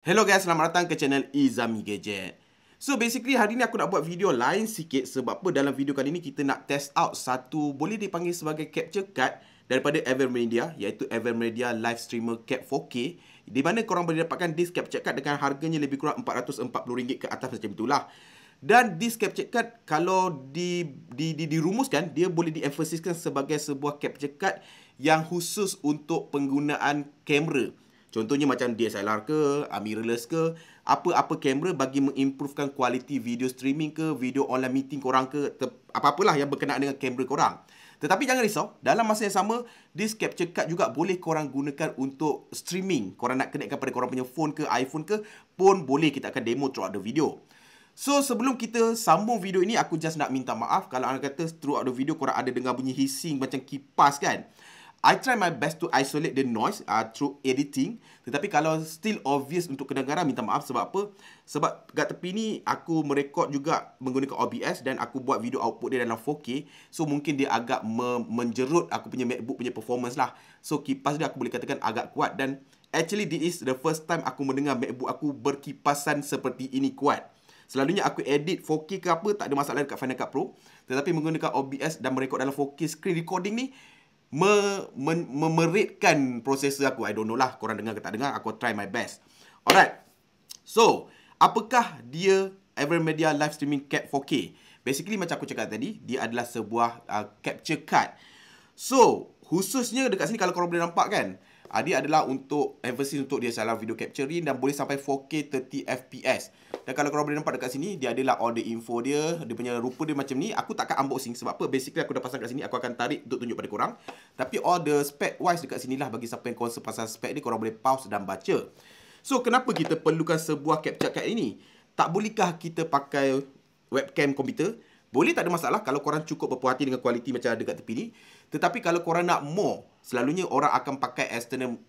Hello guys, selamat datang ke channel Izami Gadget. So basically hari ni aku nak buat video lain sikit sebab apa dalam video kali ni kita nak test out satu boleh dipanggil sebagai capture card daripada Evermedia iaitu Evermedia Live Streamer Cap 4K di mana korang boleh dapatkan disk capture card dengan harganya lebih kurang RM440 ke atas macam itulah. Dan disk capture card kalau dirumuskan dia boleh diemphasiskan sebagai sebuah capture card yang khusus untuk penggunaan kamera. Contohnya macam DSLR ke, mirrorless ke, apa-apa kamera bagi mengimprovekan kualiti video streaming ke, video online meeting korang ke, apa-apalah yang berkenaan dengan kamera korang. Tetapi jangan risau, dalam masa yang sama, disk capture card juga boleh korang gunakan untuk streaming. Korang nak connectkan pada korang punya phone ke, iPhone ke, pun boleh. Kita akan demo throughout the video. So, sebelum kita sambung video ini, aku just nak minta maaf kalau anda kata throughout the video korang ada dengar bunyi hissing macam kipas kan. I try my best to isolate the noise through editing. Tetapi kalau still obvious untuk kedengaran, minta maaf sebab apa? Sebab kat tepi ni aku merekod juga menggunakan OBS dan aku buat video output dia dalam 4K. So mungkin dia agak menjerut aku punya MacBook punya performance lah. So kipas dia aku boleh katakan agak kuat dan actually this is the first time aku mendengar MacBook aku berkipasan seperti ini kuat. Selalunya aku edit 4K ke apa, tak ada masalah dekat Final Cut Pro. Tetapi menggunakan OBS dan merekod dalam 4K screen recording ni, memeritkan prosesor aku. I don't know lah, korang dengar ke tak dengar, aku try my best. Alright. So, apakah dia Evermedia Live Streaming Cap 4K? Basically macam aku cakap tadi, dia adalah sebuah capture card. So, khususnya dekat sini kalau korang boleh nampak kan, dia adalah untuk emphasis untuk dia salah video capturing dan boleh sampai 4K 30fps. Dan kalau korang boleh nampak dekat sini, dia adalah all the info dia punya rupa dia macam ni. Aku takkan unboxing sebab apa? Basically aku dah pasang kat sini, aku akan tarik untuk tunjuk pada korang. Tapi all the spec wise dekat sini lah, bagi siapa yang concern pasal spec ni, korang boleh pause dan baca. So, kenapa kita perlukan sebuah capture card ini? Tak bolehkah kita pakai webcam komputer? Boleh, tak ada masalah kalau korang cukup berpuas hati dengan kualiti macam ada kat tepi ni. Tetapi kalau korang nak more, selalunya orang akan pakai external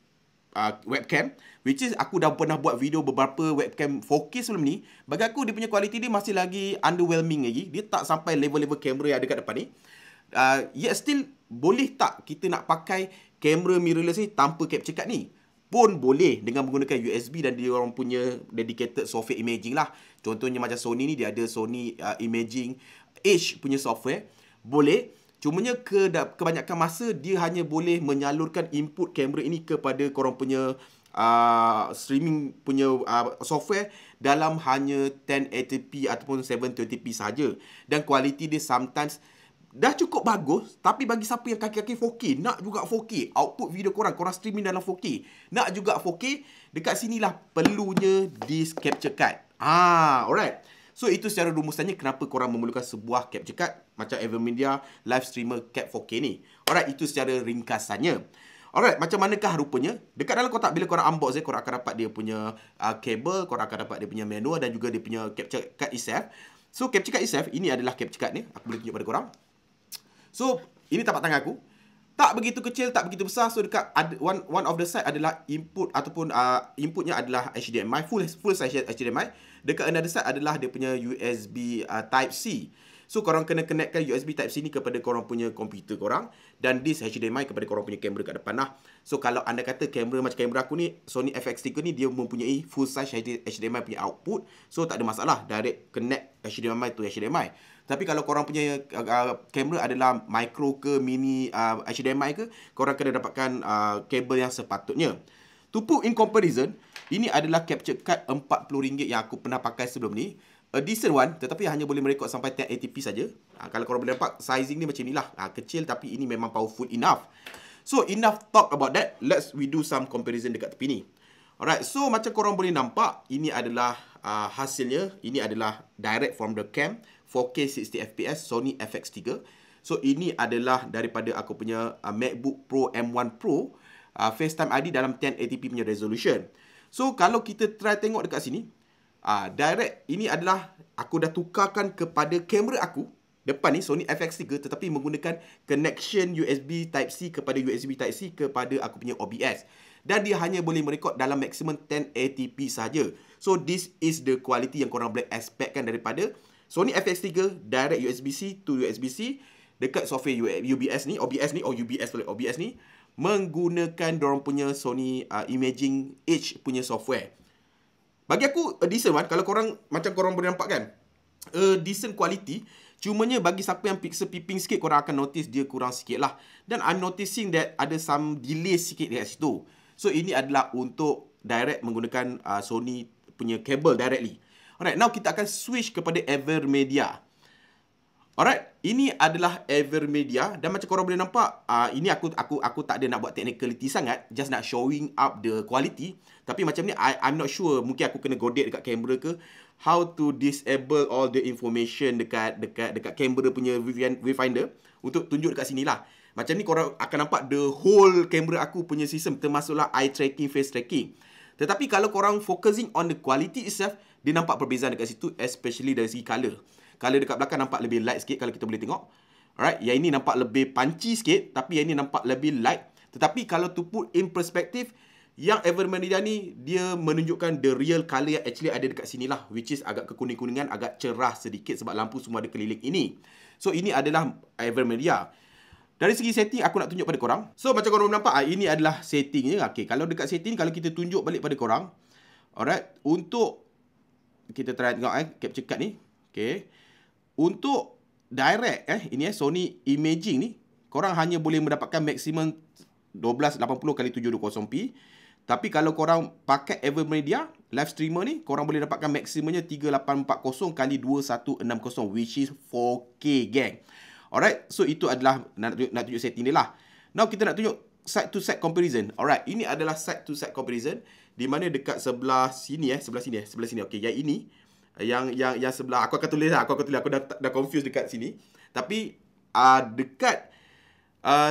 webcam, which is aku dah pernah buat video beberapa webcam 4K sebelum ni. Bagi aku dia punya kualiti dia masih lagi underwhelming lagi. Dia tak sampai level-level kamera yang ada kat depan ni. Yet still, boleh tak kita nak pakai kamera mirrorless ni tanpa capture card ni? Pun boleh dengan menggunakan USB dan dia orang punya dedicated software imaging lah. Contohnya macam Sony ni, dia ada Sony Imaging Edge punya software. Boleh. Cumanya kebanyakan masa dia hanya boleh menyalurkan input kamera ini kepada korang punya streaming punya software dalam hanya 1080p ataupun 720p sahaja. Dan kualiti dia sometimes dah cukup bagus, tapi bagi siapa yang kaki-kaki 4K, nak juga 4K, output video korang streaming dalam 4K, nak juga 4K, dekat sinilah perlunya disk capture card. Alright. So, itu secara rumusannya kenapa korang memerlukan sebuah capture card macam Evermedia Live Streamer Cap 4K ni. Alright, itu secara ringkasannya. Alright, macam manakah rupanya? Dekat dalam kotak bila korang unbox korang akan dapat dia punya kabel, korang akan dapat dia punya manual dan juga dia punya capture card itself. So, capture card itself, ini adalah capture card ni. Aku boleh tunjuk pada korang. So, ini tapak tangan aku. Tak begitu kecil, tak begitu besar. So, dekat one of the side adalah input ataupun inputnya adalah HDMI, full size HDMI. Dekat another side adalah dia punya USB Type-C. So, korang kena connectkan USB Type-C ni kepada korang punya komputer korang. Dan this HDMI kepada korang punya kamera kat depan lah. So, kalau anda kata kamera macam kamera aku ni, Sony FX3 ni, dia mempunyai full size HDMI punya output. So, tak ada masalah. Direct connect HDMI to HDMI. Tapi kalau korang punya kamera adalah micro ke mini HDMI ke, korang kena dapatkan kabel yang sepatutnya. To put in comparison, ini adalah capture card RM40 yang aku pernah pakai sebelum ni. A decent one, tetapi hanya boleh merekod sampai 1080p saja. Kalau korang boleh nampak, sizing ni macam inilah. Kecil tapi ini memang powerful enough. So, enough talk about that. We do some comparison dekat tepi ni. Alright, so macam korang boleh nampak, ini adalah hasilnya. Ini adalah direct from the cam, 4K 60fps, Sony FX3. So, ini adalah daripada aku punya MacBook Pro M1 Pro, FaceTime ID dalam 1080p punya resolution. So, kalau kita try tengok dekat sini, direct, ini adalah aku dah tukarkan kepada kamera aku depan ni, Sony FX3, tetapi menggunakan connection USB Type-C kepada USB Type-C kepada aku punya OBS. Dan dia hanya boleh merekod dalam maximum 1080p sahaja. So, this is the quality yang korang boleh expectkan daripada Sony FX3 direct USB-C to USB-C dekat software UBS ni, OBS ni, menggunakan dorang punya Sony Imaging Edge punya software. Bagi aku a decent one. Kalau korang, macam korang boleh nampak kan, decent quality. Cumanya bagi siapa yang pixel peeping sikit, korang akan notice dia kurang sikit lah. Dan I'm noticing that ada some delay sikit dekat situ. So ini adalah untuk direct menggunakan Sony punya kabel directly. Alright, now kita akan switch kepada Evermedia. Alright, ini adalah Evermedia dan macam korang boleh nampak, ini aku tak ada nak buat technicality sangat, just nak showing up the quality. Tapi macam ni I'm not sure, mungkin aku kena godek dekat kamera ke, how to disable all the information dekat kamera punya viewfinder untuk tunjuk dekat sini lah. Macam ni korang akan nampak the whole kamera aku punya sistem, termasuklah eye tracking, face tracking. Tetapi kalau korang focusing on the quality itself, dia nampak perbezaan dekat situ, especially dari segi colour. Color dekat belakang nampak lebih light sikit kalau kita boleh tengok. Alright, yang ini nampak lebih punchy sikit, tapi yang ini nampak lebih light. Tetapi kalau to put in perspective, yang Evermedia ni, dia menunjukkan the real colour yang actually ada dekat sini lah, which is agak kekuning-kuningan, agak cerah sedikit sebab lampu semua ada keliling ini. So, ini adalah Evermedia. Dari segi setting, aku nak tunjuk pada korang. So, macam korang nampak, ini adalah settingnya. Okay, kalau dekat setting, kalau kita tunjuk balik pada korang, alright, untuk, kita try tengok capture card ni. Okay. Untuk direct ini Sony Imaging ni, korang hanya boleh mendapatkan maksimum 1280x720p. Tapi kalau korang pakai Evermedia live streamer ni, korang boleh dapatkan maksimumnya 3840x2160, which is 4K gang. Alright, so itu adalah nak tunjuk setting dia lah. Now kita nak tunjuk side to side comparison. Alright, ini adalah side to side comparison, di mana dekat sebelah sini sebelah sini. Okey, yang ini yang sebelah aku akan tulis aku dah confused dekat sini. Tapi dekat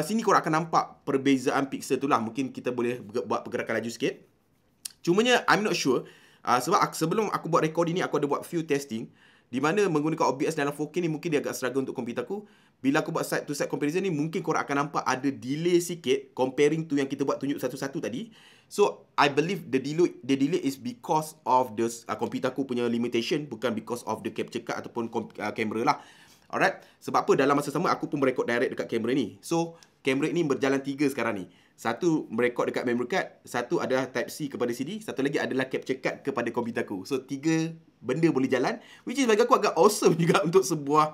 sini korang akan nampak perbezaan pixel tu lah. Mungkin kita boleh buat pergerakan laju sikit. Cumanya I'm not sure, sebab sebelum aku buat recording ni, aku ada buat few testing di mana menggunakan OBS dalam 4K ni mungkin dia agak struggle untuk komputer aku. Bila aku buat side to side comparison ni, mungkin korang akan nampak ada delay sikit comparing to yang kita buat tunjuk satu-satu tadi. So, I believe the delay is because of the komputer aku punya limitation, bukan because of the capture card ataupun kamera lah. Alright, sebab apa, dalam masa sama aku pun merekod direct dekat kamera ni. So, kamera ni berjalan 3 sekarang ni. Satu merekod dekat memory card, satu adalah Type-C kepada CD, satu lagi adalah capture card kepada komputer aku. So, 3 benda boleh jalan, which is bagi aku agak awesome juga untuk sebuah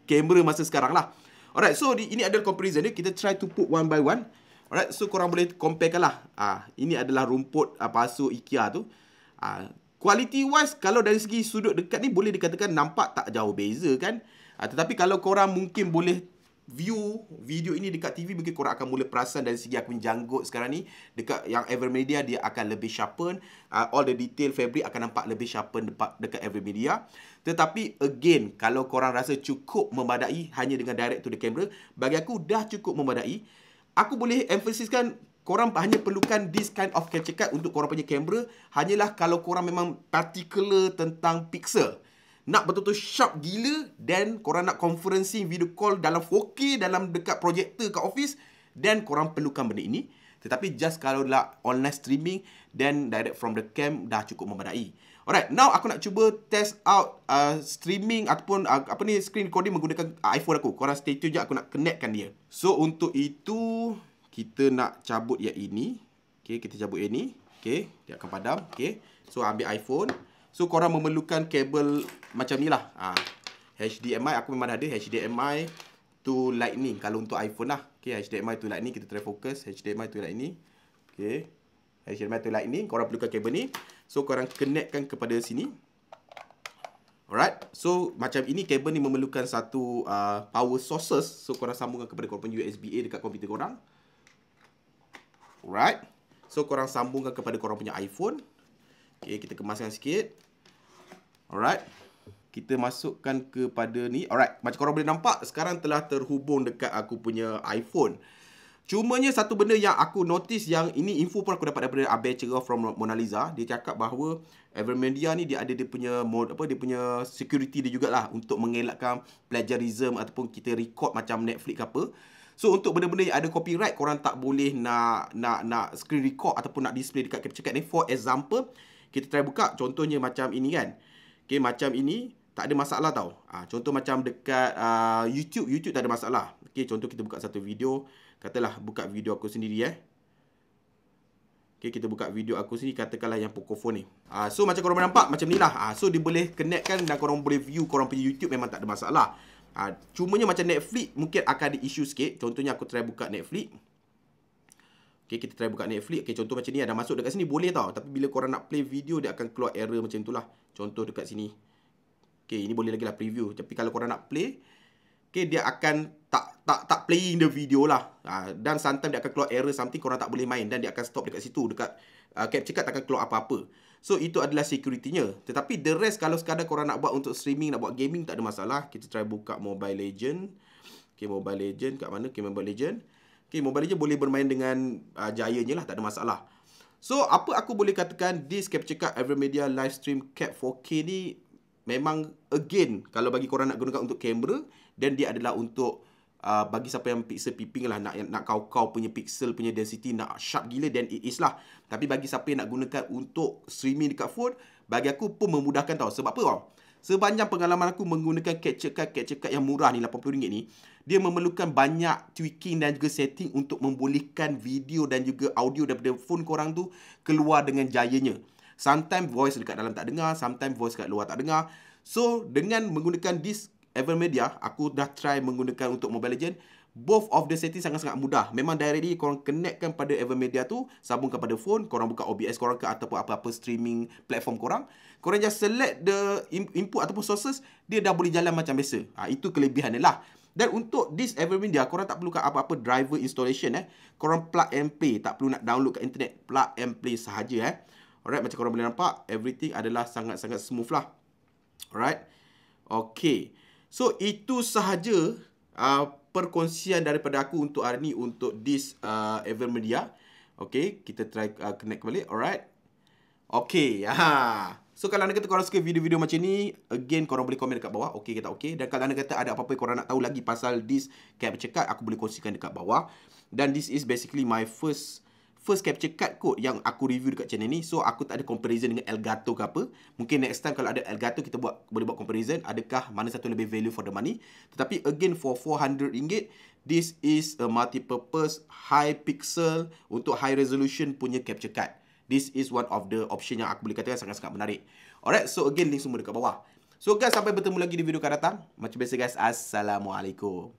kamera masa sekarang lah. Alright, so ini adalah comparison dia. Kita try to put one by one. Alright, so korang boleh comparekan lah. Ini adalah rumput palsu IKEA tu. Quality wise, kalau dari segi sudut dekat ni, boleh dikatakan nampak tak jauh beza kan. Tetapi kalau korang mungkin boleh view video ini dekat TV, mungkin korang akan mula perasan dari segi aku punya janggut sekarang ni. Dekat yang Evermedia, dia akan lebih sharpen. All the detail fabric akan nampak lebih sharpen dekat Evermedia. Tetapi again, kalau korang rasa cukup memadai hanya dengan direct to the camera, bagi aku dah cukup memadai. Aku boleh emphasiskan, korang hanya perlukan this kind of capture card untuk korang punya kamera hanyalah kalau korang memang particular tentang pixel. Nak betul-betul sharp gila, then korang nak conferencing video call dalam 4K dalam dekat projector kat office, then korang perlukan benda ini. Tetapi just kalau lah online streaming, then direct from the cam dah cukup memadai. Alright, now aku nak cuba test out streaming ataupun screen recording menggunakan iPhone aku. Korang stay tune je, aku nak connectkan dia. So untuk itu, kita nak cabut yang ini. Okay, kita cabut yang ini. Okay, dia akan padam. Okay, so ambil iPhone. So, korang memerlukan kabel macam ni lah. HDMI, aku memang ada HDMI to Lightning. Kalau untuk iPhone lah. Okay, HDMI to Lightning. Kita try fokus. HDMI to Lightning. Okay. HDMI to Lightning. Korang perlukan kabel ni. So, korang connectkan kepada sini. Alright. So, macam ini kabel ni memerlukan satu power sources. So, korang sambungkan kepada korang punya USB-A dekat komputer korang. Alright. So, korang sambungkan kepada korang punya iPhone. Okay, kita kemaskan sikit. Alright. Kita masukkan kepada ni. Alright. Macam korang boleh nampak, sekarang telah terhubung dekat aku punya iPhone. Cumanya satu benda yang aku notice, yang ini info pun aku dapat daripada Abel Cerah from Mona Lisa. Dia cakap bahawa Evermedia ni dia ada dia punya mode, dia punya security dia jugalah untuk mengelakkan plagiarism ataupun kita record macam Netflix ke apa. So untuk benda-benda yang ada copyright, korang tak boleh nak screen record ataupun nak display dekat capture card ni. For example, kita try buka contohnya macam ini kan. Okay, macam ini tak ada masalah tau. Contoh macam dekat YouTube tak ada masalah. Okay, contoh kita buka satu video. Katalah buka video aku sendiri Okay, kita buka video aku sini, katakanlah yang Pocophone ni. So macam korang nampak macam ni lah. So dia boleh connectkan dan korang boleh view korang punya YouTube, memang tak ada masalah. Cumanya macam Netflix mungkin akan ada isu sikit. Contohnya aku try buka Netflix. Okay, kita try buka Netflix. Okay, contoh macam ni ada masuk dekat sini boleh tau. Tapi bila korang nak play video, dia akan keluar error macam tu lah. Contoh dekat sini. Okay, ini boleh lagi lah preview. Tapi kalau korang nak play, okay, dia akan tak playing the video lah. Dan sometimes dia akan keluar error something, korang tak boleh main. Dan dia akan stop dekat situ. Dekat capture card tak akan keluar apa-apa. So itu adalah security-nya. Tetapi the rest kalau sekadar korang nak buat untuk streaming, nak buat gaming, tak ada masalah. Kita try buka Mobile Legend. Okay, Mobile Legend kat mana? Okay, Mobile Legend. Okay, Mobile Legend boleh bermain dengan jayanya lah, tak ada masalah. So apa aku boleh katakan, this capture card AverMedia Livestream Cap 4K ni memang again, kalau bagi korang nak gunakan untuk kamera, dan dia adalah untuk bagi siapa yang pixel peeping lah, nak kau punya pixel punya density nak sharp gila, then it is lah. Tapi bagi siapa yang nak gunakan untuk streaming dekat phone, bagi aku pun memudahkan tau. Sebab apa tau? Sepanjang pengalaman aku menggunakan capture card yang murah ni, RM80 ni, dia memerlukan banyak tweaking dan juga setting untuk membolehkan video dan juga audio daripada phone korang tu keluar dengan jayanya. Sometimes voice dekat dalam tak dengar, sometimes voice kat luar tak dengar. So dengan menggunakan this AverMedia, aku dah try menggunakan untuk Mobile Legend. Both of the setting sangat-sangat mudah. Memang directly korang connectkan pada AverMedia tu, sambungkan pada phone, korang buka OBS korang ke ataupun apa-apa streaming platform korang. Korang just select the input ataupun sources, dia dah boleh jalan macam biasa. Itu kelebihan dia lah. Dan untuk this AverMedia, korang tak perlukan apa-apa driver installation. Korang plug and play. Tak perlu nak download kat internet. Plug and play sahaja. Alright, macam korang boleh nampak, everything adalah sangat-sangat smooth lah. Alright. Okay. So, itu sahaja perkongsian daripada aku untuk hari ni, untuk this AverMedia. Okay, kita try connect kembali. Alright. Okay. So, kalau anda kata korang suka video-video macam ni, again, korang boleh komen dekat bawah. Okay ke tak okay. Dan kalau anda kata ada apa-apa korang nak tahu lagi pasal this capture card, aku boleh kongsikan dekat bawah. Dan this is basically my first capture card kot yang aku review dekat channel ni. So aku tak ada comparison dengan Elgato ke apa. Mungkin next time kalau ada Elgato, kita boleh buat comparison, adakah mana satu lebih value for the money. Tetapi again, for RM400, this is a multi-purpose high pixel untuk high resolution punya capture card. This is one of the option yang aku boleh katakan sangat-sangat menarik. Alright, so again, link semua dekat bawah. So guys, sampai bertemu lagi di video akan datang. Macam biasa guys, Assalamualaikum.